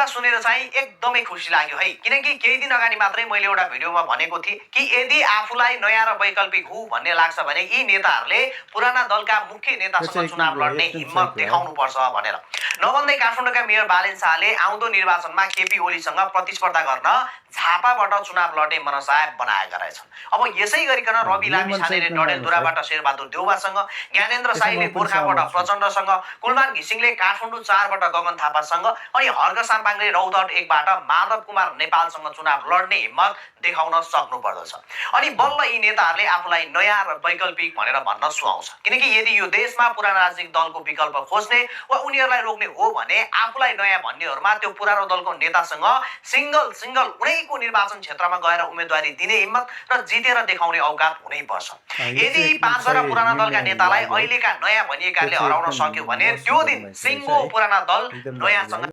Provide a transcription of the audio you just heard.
कुरा सुनेर चाहिँ एकदमै खुसी लाग्यो है, किनकि केही दिन अगाडि मात्रै मैले एउटा भिडियोमा भनेको थिएँ कि यदि आफूलाई नयाँ र वैकल्पिक हु भन्ने लाग्छ भने यी नेताहरूले पुराना दलका मुख्य नेतासँग चुनाव लड्ने हिम्मत देखाउनुपर्छ भनेर। नभन्दै काठमाडौँका मेयर बालेन शाहले आउँदो निर्वाचनमा केपी ओलीसँग प्रतिस्पर्धा गर्न झापाबाट चुनाव लड्ने मनसाय बनाएका रहेछन्। अब यसै गरिकन रवि लामिछानेले डडेलधुराबाट शेरबहादुर देउवासँग, ज्ञानेन्द्र साईले गोर्खाबाट प्रचण्डसँग, कुलमान घिसिङले काठमाडौँ 4 बाट गगन थापासँग अनि हर्क साम्पाङले रौतहट 1 बाट माधव कुमार नेपालसँग चुनाव लड्ने हिम्मत देखाउन सक्नु पर्दछ। अनि बल्ल यी नेताहरूले आफूलाई नयाँ र वैकल्पिक भनेर भन्न सुहाउँछ, किनकि यदि यो देशमा पुरानो राजनीतिक दलको विकल्प खोज्ने वा उनीहरूलाई रोक्ने हो भने आफूलाई नयाँ भन्नेहरूमा त्यो पुरानो दलको नेतासँग सिंगल कुनैको निर्वाचन क्षेत्रमा गएर उम्मेदवारी दिने हिम्मत र जितेर देखाउने औकात हुनै पर्छ। यदि 5 जना पुराना दलका नेतालाई अहिलेका नयाँ भनिएकाले हराउन सक्यो भने त्यो दिन सिंगो पुराना दल नयाँसँग